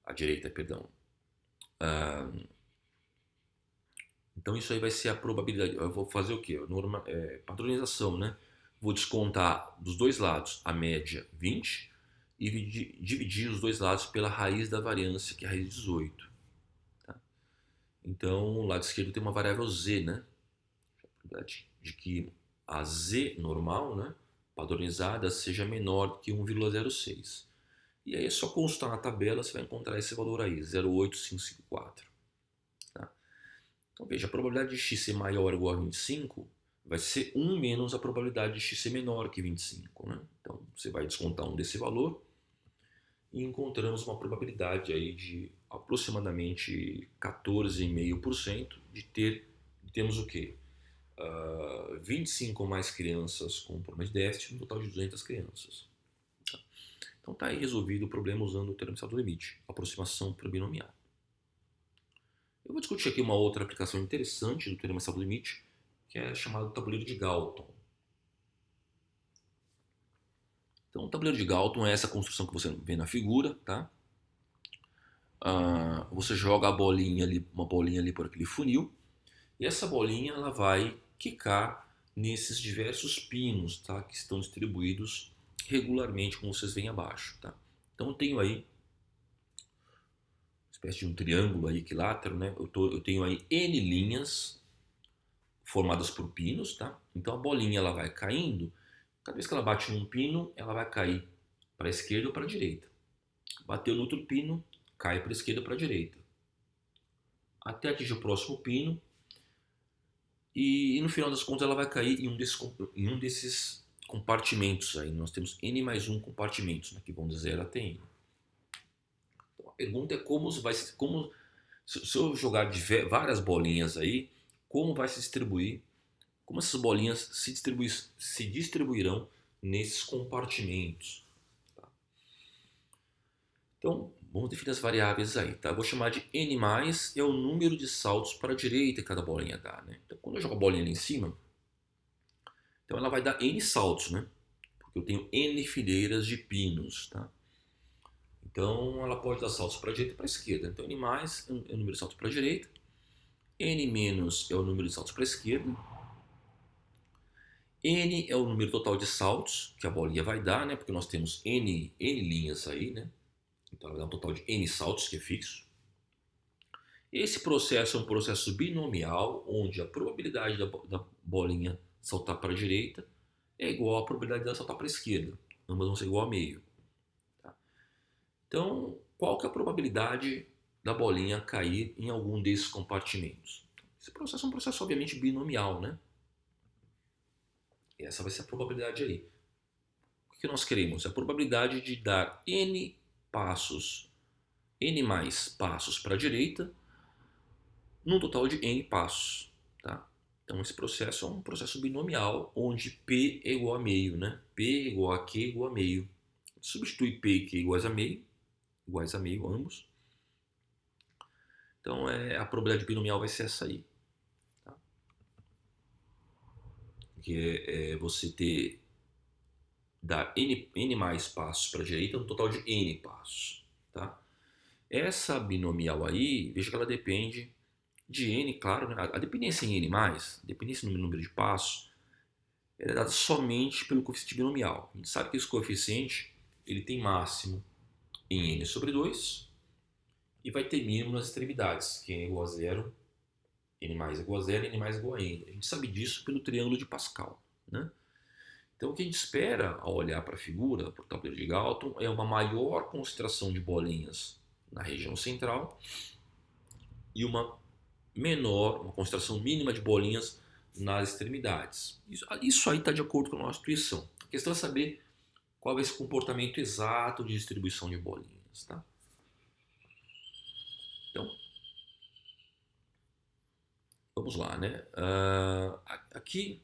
A: À direita, perdão. Então isso aí vai ser a probabilidade. Eu vou fazer o quê? Padronização, né? Vou descontar dos dois lados a média 20 e dividir os dois lados pela raiz da variância, que é a raiz de 18. Tá? Então, o lado esquerdo tem uma variável z, né? A probabilidade de que a z normal, né, padronizada, seja menor que 1,06. E aí é só consultar na tabela, você vai encontrar esse valor aí, 0,8554. Tá? Então veja, a probabilidade de x ser maior ou igual a 25 vai ser 1 menos a probabilidade de x ser menor que 25. Né? Então você vai descontar um desse valor e encontramos uma probabilidade aí de aproximadamente 14,5% de termos o quê? 25 ou mais crianças com problema de déficit, no total de 200 crianças. Então está aí resolvido o problema usando o termo do limite, aproximação para binomial. Eu vou discutir aqui uma outra aplicação interessante do teorema do limite, que é chamado tabuleiro de Galton. Então, o tabuleiro de Galton é essa construção que você vê na figura, tá? Você joga a bolinha ali, uma bolinha ali por aquele funil, e essa bolinha ela vai quicar nesses diversos pinos, tá? Que estão distribuídos regularmente, como vocês veem abaixo, tá? Então, eu tenho aí espécie de um triângulo aí equilátero, né? Eu tenho aí N linhas formadas por pinos, tá? Então a bolinha ela vai caindo, cada vez que ela bate num pino, ela vai cair para a esquerda ou para a direita. Bateu no outro pino, cai para a esquerda ou para a direita. Até atingir o próximo pino e no final das contas ela vai cair em um desses compartimentos aí. Nós temos N mais 1 compartimentos, né? Que vão de 0 até N. Então, a pergunta é se eu jogar várias bolinhas aí, como vai se distribuir, como essas bolinhas se distribuirão nesses compartimentos. Tá? Então, vamos definir as variáveis aí, tá? Eu vou chamar de n mais é o número de saltos para a direita que cada bolinha dá, né? Então, quando eu jogo a bolinha ali em cima, então ela vai dar n saltos, né? Porque eu tenho n fileiras de pinos, tá? Então, ela pode dar saltos para a direita e para a esquerda. Então, n mais é o número de saltos para a direita, n menos é o número de saltos para a esquerda, n é o número total de saltos que a bolinha vai dar, né? Porque nós temos n linhas aí, né? Então, ela vai dar um total de n saltos, que é fixo. Esse processo é um processo binomial, onde a probabilidade da bolinha saltar para a direita é igual à probabilidade dela saltar para a esquerda. Ambas vão ser igual a meio. Tá? Então, qual que é a probabilidade da bolinha cair em algum desses compartimentos? Esse processo é um processo, obviamente, binomial, né? E essa vai ser a probabilidade aí. O que nós queremos? A probabilidade de dar n passos, n mais passos para a direita, num total de n passos. Tá? Então esse processo é um processo binomial, onde P é igual a meio, né? P é igual a Q igual a meio. Substitui P e Q iguais a meio ambos. Então a probabilidade binomial vai ser essa aí. Tá? Que é você dar n mais passos para a direita, um total de n passos. Tá? Essa binomial aí, veja que ela depende de n, claro, né? A dependência em n+, dependência no número de passos, é dada somente pelo coeficiente binomial. A gente sabe que esse coeficiente ele tem máximo em n sobre 2 e vai ter mínimo nas extremidades, que n é igual a zero, n mais é igual a zero, n mais é igual a n. A gente sabe disso pelo triângulo de Pascal. Né? Então o que a gente espera ao olhar para a figura, para o tabuleiro de Galton, é uma maior concentração de bolinhas na região central e uma concentração mínima de bolinhas nas extremidades. Isso aí está de acordo com a nossa intuição. A questão é saber qual é esse comportamento exato de distribuição de bolinhas. Tá? Então, vamos lá, né? Aqui,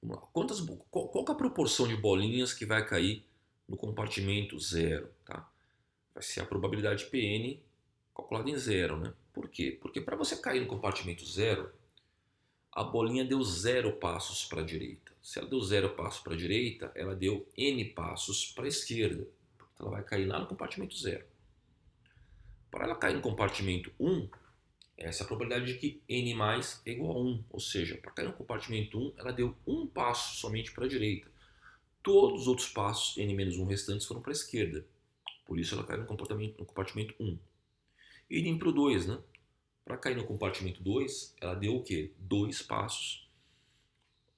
A: vamos lá. Qual que é a proporção de bolinhas que vai cair no compartimento zero? Tá? Vai ser a probabilidade Pn calculada em zero, né? Por quê? Porque para você cair no compartimento zero, a bolinha deu 0 passos para a direita. Se ela deu 0 passos para a direita, ela deu n passos para a esquerda. Então ela vai cair lá no compartimento 0. Para ela cair no compartimento 1, essa é a probabilidade de que n mais é igual a 1. Ou seja, para cair no compartimento 1, ela deu um passo somente para a direita. Todos os outros passos, n menos 1 restantes, foram para a esquerda. Por isso ela caiu no compartimento 1. Idem para o 2, né? Para cair no compartimento 2, ela deu o quê? 2 passos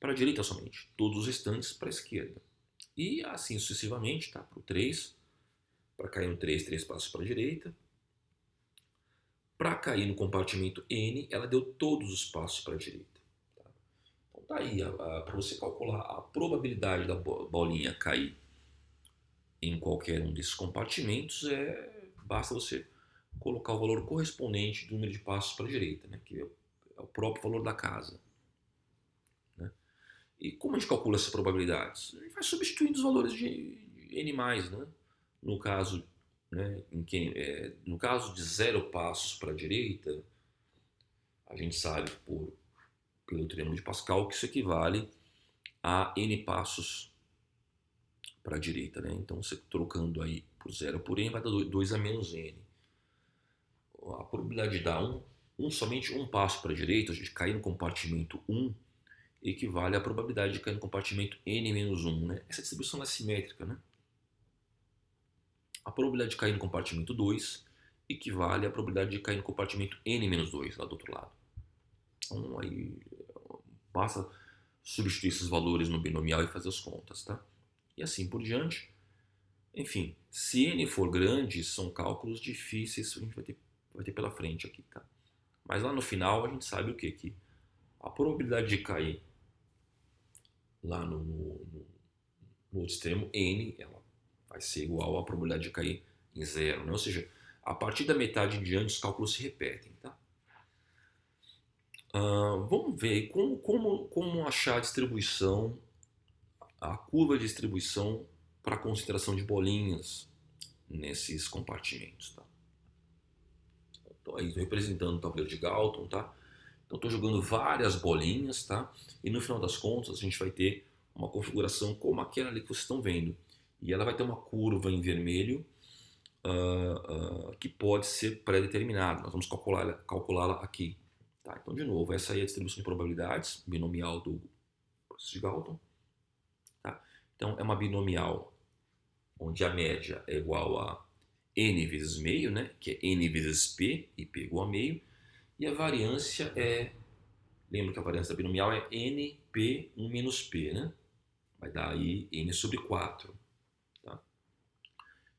A: para a direita somente. Todos os restantes para a esquerda. E assim sucessivamente, tá? Para o 3. Para cair no 3, 3 passos para a direita. Para cair no compartimento N, ela deu todos os passos para a direita. Tá? Então tá aí, para você calcular a probabilidade da bolinha cair em qualquer um desses compartimentos, basta você colocar o valor correspondente do número de passos para a direita, né? Que é o próprio valor da casa. Né? E como a gente calcula essas probabilidades? A gente vai substituindo os valores de n+, né? No caso, né, no caso de 0 passos para a direita, a gente sabe pelo triângulo de Pascal que isso equivale a n passos para a direita. Né? Então, você trocando aí por 0 por n, vai dar 2 a menos n. A probabilidade de dar somente um passo para a direita, a gente cair no compartimento 1, equivale à probabilidade de cair no compartimento n menos 1. Né? Essa distribuição é simétrica. Né? A probabilidade de cair no compartimento 2 equivale à probabilidade de cair no compartimento n menos 2, lá do outro lado. Então, aí basta substituir esses valores no binomial e fazer as contas. Tá? E assim por diante. Enfim, se n for grande, são cálculos difíceis que a gente vai ter pela frente aqui, tá? Mas lá no final a gente sabe o quê? Que a probabilidade de cair lá no outro extremo, n, ela vai ser igual à probabilidade de cair em 0, né? Ou seja, a partir da metade em diante os cálculos se repetem, tá? Vamos ver como achar a distribuição, a curva de distribuição para a concentração de bolinhas nesses compartimentos, tá? Então aí, estou representando o tabuleiro de Galton, tá? Então estou jogando várias bolinhas, tá? E no final das contas a gente vai ter uma configuração como aquela ali que vocês estão vendo. E ela vai ter uma curva em vermelho que pode ser pré-determinada. Nós vamos calculá-la aqui. Tá? Então, de novo, essa aí é a distribuição de probabilidades binomial do processo de Galton. Tá? Então, é uma binomial onde a média é igual a n vezes meio, né? Que é n vezes p, e p igual a meio. E a variância lembra que a variância da binomial é np 1 menos p, né? Vai dar aí n sobre 4. Tá?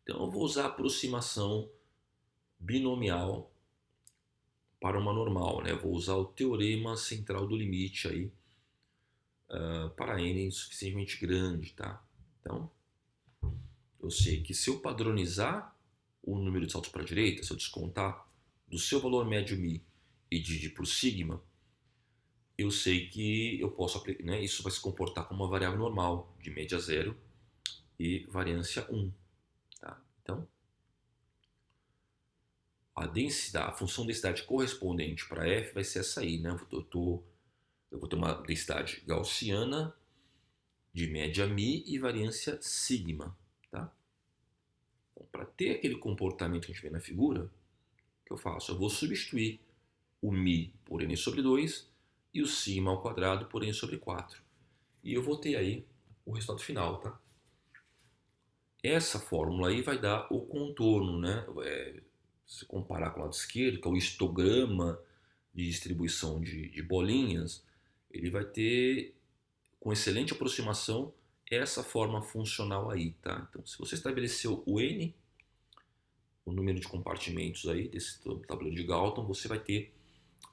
A: Então eu vou usar a aproximação binomial para uma normal, né? Eu vou usar o teorema central do limite aí para n suficientemente grande, tá? Então eu sei que se eu padronizar o número de saltos para a direita, se eu descontar do seu valor médio μ e dividir por sigma, eu sei que eu posso aplicar, né? Isso vai se comportar como uma variável normal de média 0 e variância 1. Tá? Então, a função densidade correspondente para f vai ser essa aí, né? Eu vou ter uma densidade gaussiana de média μ e variância sigma. Tá? Então, para ter aquele comportamento que a gente vê na figura, o que eu faço? Eu vou substituir o μ por n sobre 2 e o sigma ao quadrado por n sobre 4. E eu vou ter aí o resultado final, tá? Essa fórmula aí vai dar o contorno, né? Se comparar com o lado esquerdo, que é o histograma de distribuição de bolinhas, ele vai ter, com excelente aproximação, essa forma funcional aí, tá? Então, se você estabeleceu o n, o número de compartimentos aí desse tabuleiro de Galton, você vai ter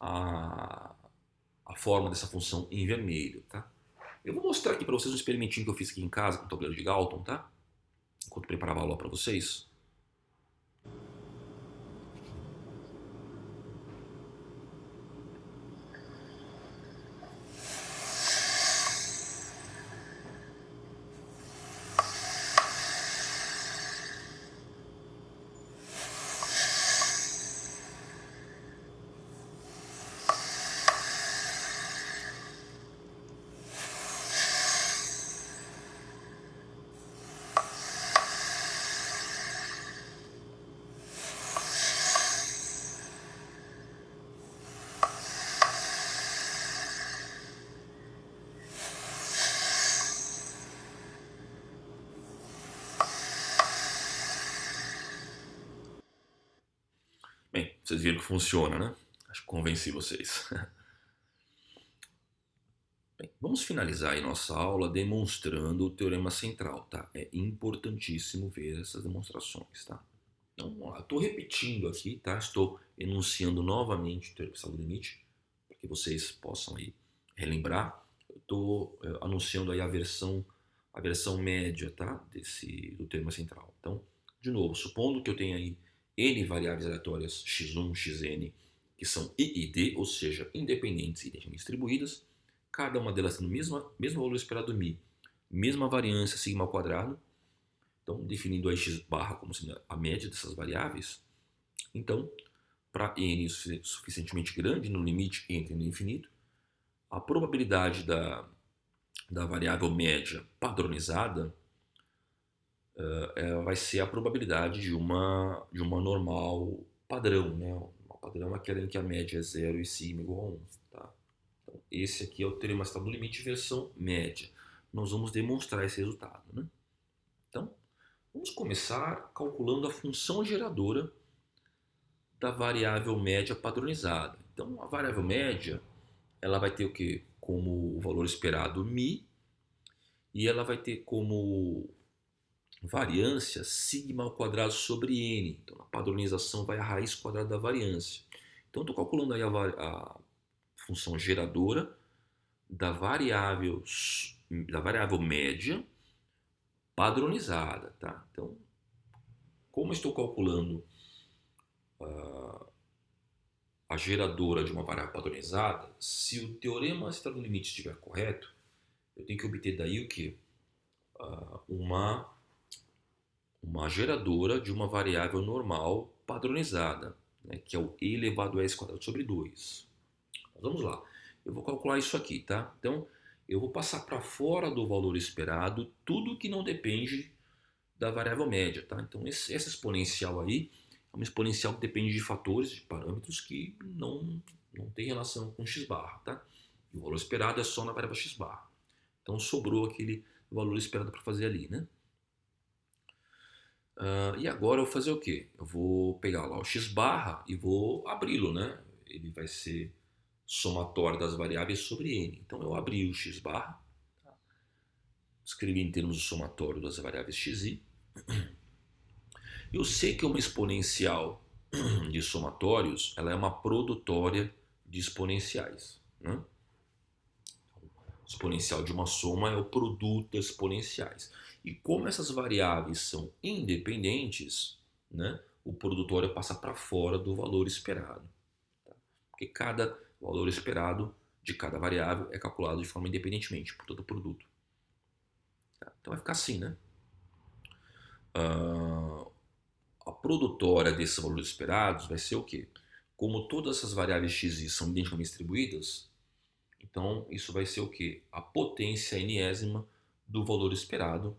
A: a forma dessa função em vermelho, tá? Eu vou mostrar aqui para vocês um experimentinho que eu fiz aqui em casa com o tabuleiro de Galton, tá? Enquanto eu preparava a aula para vocês. Bem, vocês viram que funciona, né? Acho que convenci vocês. Bem, vamos finalizar aí nossa aula demonstrando o teorema central, tá? É importantíssimo ver essas demonstrações, tá? Então, vamos lá. Estou repetindo aqui, tá? Estou enunciando novamente o teorema central do limite, para que vocês possam aí relembrar. Eu estou anunciando aí a versão média, tá? Do teorema central. Então, de novo, supondo que eu tenha aí n variáveis aleatórias x1, xn, que são i e d, ou seja, independentes e identiamente distribuídas, cada uma delas tendo o mesmo valor esperado μ, mesma variância sigma ao quadrado, então definindo a x barra como sendo a média dessas variáveis. Então, para n suficientemente grande, no limite entre no infinito, a probabilidade da variável média padronizada vai ser a probabilidade de uma normal padrão, né? Uma padrão é aquela em que a média é 0 e sigma igual a 1. Tá? Então, esse aqui é o teorema central do limite versão média. Nós vamos demonstrar esse resultado, né? Então, vamos começar calculando a função geradora da variável média padronizada. Então, a variável média, ela vai ter o quê? Como o valor esperado μ, e ela vai ter como variância sigma ao quadrado sobre n. Então, a padronização vai a raiz quadrada da variância. Então, estou calculando aí a função geradora da variável média padronizada. Tá? Então, como estou calculando a geradora de uma variável padronizada, se o teorema central do limite estiver correto, eu tenho que obter daí o quê? uma geradora de uma variável normal padronizada, né, que é o e elevado a s quadrado sobre 2. Vamos lá. Eu vou calcular isso aqui, tá? Então, eu vou passar para fora do valor esperado tudo que não depende da variável média, tá? Então, essa exponencial aí é uma exponencial que depende de fatores, de parâmetros que não tem relação com x barra, tá? E o valor esperado é só na variável x barra. Então, sobrou aquele valor esperado para fazer ali, né? E agora eu vou fazer o quê? Eu vou pegar lá o x barra e vou abri-lo, né? Ele vai ser somatório das variáveis sobre n. Então eu abri o x barra, escrevi em termos de somatório das variáveis xi. Eu sei que uma exponencial de somatórios, ela é uma produtória de exponenciais, né? O exponencial de uma soma é o produto das exponenciais. E como essas variáveis são independentes, né, o produtório passa para fora do valor esperado. Tá? Porque cada valor esperado de cada variável é calculado de forma independentemente, por todo o produto. Tá? Então vai ficar assim, né? A produtória desses valores esperados vai ser o quê? Como todas essas variáveis x e são identicamente distribuídas, então isso vai ser o quê? A potência enésima do valor esperado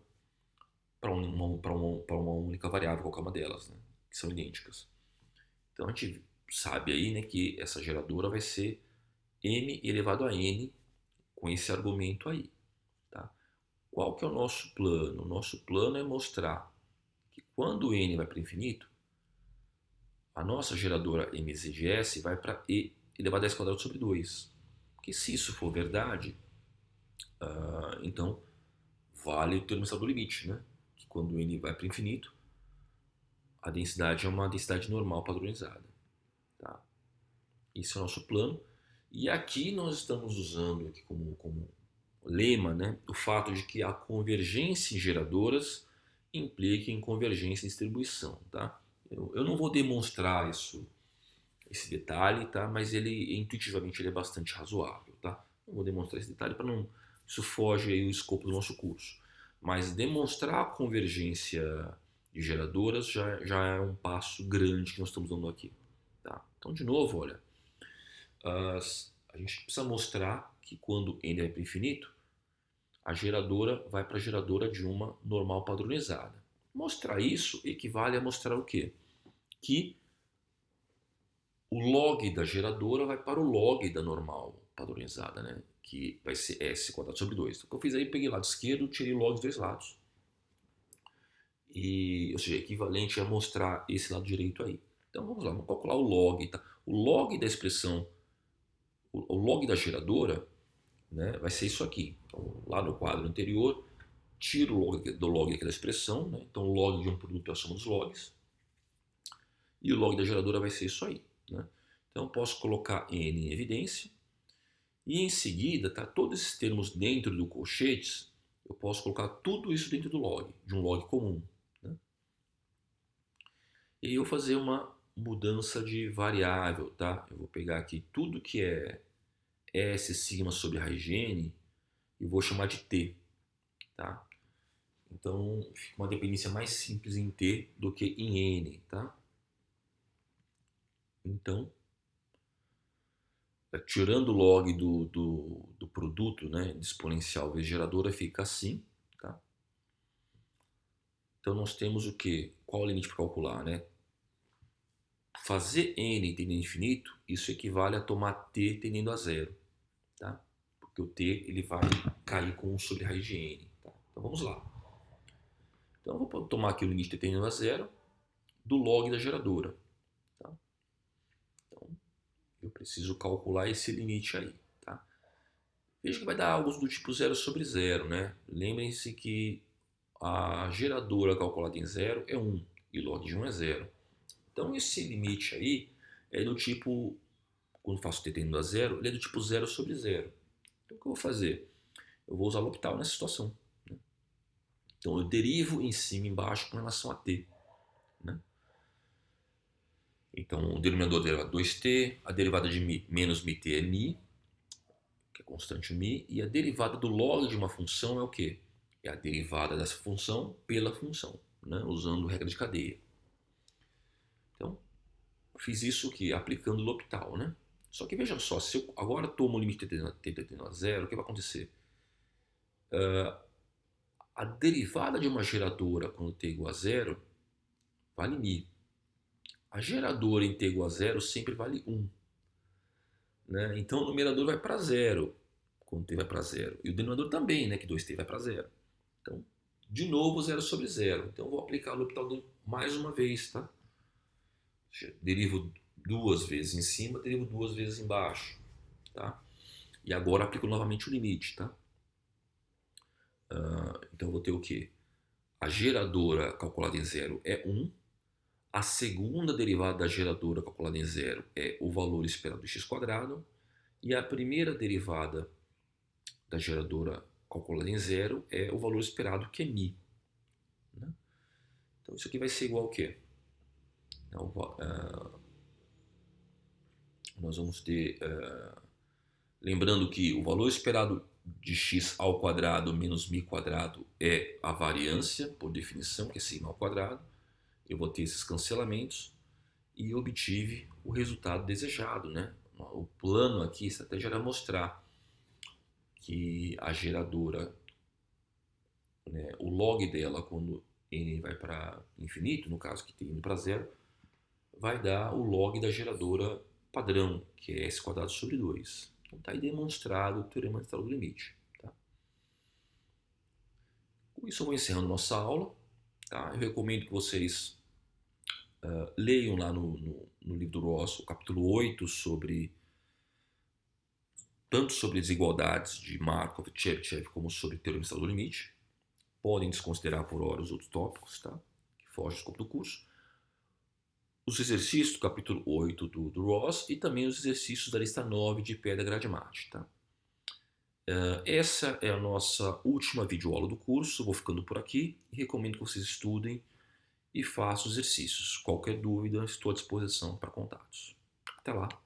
A: para uma única variável, qualquer uma delas, né? Que são idênticas. Então a gente sabe aí, né, que essa geradora vai ser m elevado a n com esse argumento aí. Tá? Qual que é o nosso plano? O nosso plano é mostrar que quando n vai para o infinito, a nossa geradora mzgs vai para e elevado a s quadrado sobre 2. Porque se isso for verdade, então vale o termo do limite, né? Que quando n vai para o infinito, a densidade é uma densidade normal padronizada. Tá? Esse é o nosso plano. E aqui nós estamos usando aqui como lema, né, o fato de que a convergência em geradoras implica em convergência em distribuição. Tá? Eu não vou demonstrar esse detalhe, tá? Mas ele intuitivamente ele é bastante razoável. Tá? Não vou demonstrar esse detalhe para não... Isso foge aí o escopo do nosso curso. Mas demonstrar a convergência de geradoras já é um passo grande que nós estamos dando aqui. Tá? Então, de novo, olha, a gente precisa mostrar que quando n vai para o infinito, a geradora vai para a geradora de uma normal padronizada. Mostrar isso equivale a mostrar o quê? Que o log da geradora vai para o log da normal padronizada, né? Que vai ser s quadrado sobre 2. Então, o que eu fiz aí, peguei o lado esquerdo, tirei o log dos dois lados. Ou seja, equivalente a mostrar esse lado direito aí. Então vamos lá, vamos calcular o log. Tá? O log da expressão, o log da geradora, né, vai ser isso aqui. Então, lá no quadro anterior, tiro o log do log daquela expressão. Né? Então o log de um produto é a soma dos logs. E o log da geradora vai ser isso aí. Né? Então eu posso colocar n em evidência. E em seguida, tá, todos esses termos dentro do colchetes, eu posso colocar tudo isso dentro do log, de um log comum. Né? E aí eu vou fazer uma mudança de variável. Tá? Eu vou pegar aqui tudo que é S sigma sobre raiz de n e vou chamar de t. Tá? Então fica uma dependência mais simples em t do que em n. Tá? Então, tirando o log do produto, né, de exponencial vezes geradora, fica assim. Tá? Então nós temos o quê? Qual o limite para calcular? Né? Fazer n tendendo a infinito, isso equivale a tomar t tendendo a zero. Tá? Porque o t ele vai cair com 1 sobre raiz de n. Tá? Então vamos lá. Então eu vou tomar aqui o limite t tendendo a zero do log da geradora. Tá? Então eu preciso calcular esse limite aí. Tá? Veja que vai dar algo do tipo 0 sobre 0. Né? Lembrem-se que a geradora calculada em 0 é 1 e log de 1 é 0. Então esse limite aí é do tipo, quando faço t tendendo a 0, ele é do tipo 0 sobre 0. Então o que eu vou fazer? Eu vou usar L'Hopital nessa situação. Né? Então eu derivo em cima e embaixo com relação a t. Né? Então o denominador é derivado 2t, a derivada de mi menos μt é mi, que é constante mi, e a derivada do log de uma função é o quê? É a derivada dessa função pela função. né, usando regra de cadeia. Então, fiz isso aqui, aplicando o L'Hopital, né? Só que veja só, se eu agora tomo o limite t tendendo a zero, o que vai acontecer? A derivada de uma geradora quando t igual a zero vale μ. A geradora em t igual a zero sempre vale 1. Né? Então o numerador vai para zero quando t vai para zero. E o denominador também, né? Que 2t vai para zero. Então, de novo, 0 sobre 0. Então eu vou aplicar o L'Hopital mais uma vez, tá? Derivo 2 vezes em cima, derivo 2 vezes embaixo, tá? E agora aplico novamente o limite, tá? Então eu vou ter o quê? A geradora calculada em zero é 1. A segunda derivada da geradora calculada em zero é o valor esperado de x². E a primeira derivada da geradora calculada em zero é o valor esperado, que é μ. Né? Então isso aqui vai ser igual ao quê? Então, nós vamos ter... lembrando que o valor esperado de x² menos μ² é a variância, por definição, que é σ². Eu vou ter esses cancelamentos e obtive o resultado desejado, né? O plano aqui, a estratégia era mostrar que a geradora, né, o log dela, quando n vai para infinito, no caso que t indo para zero, vai dar o log da geradora padrão, que é s² sobre 2. Então está aí demonstrado o teorema da do limite. Tá? Com isso eu vou encerrando nossa aula. Tá? Eu recomendo que vocês leiam lá no livro do Ross o capítulo 8 tanto sobre desigualdades de Markov e Chebyshev como sobre teorema do limite. Podem desconsiderar por hora os outros tópicos, tá? Que fogem do escopo do curso. Os exercícios do capítulo 8 do Ross e também os exercícios da lista 9 de Pé da Grade Mate. Tá? Essa é a nossa última videoaula do curso. Eu vou ficando por aqui e recomendo que vocês estudem e façam os exercícios. Qualquer dúvida, estou à disposição para contatos. Até lá!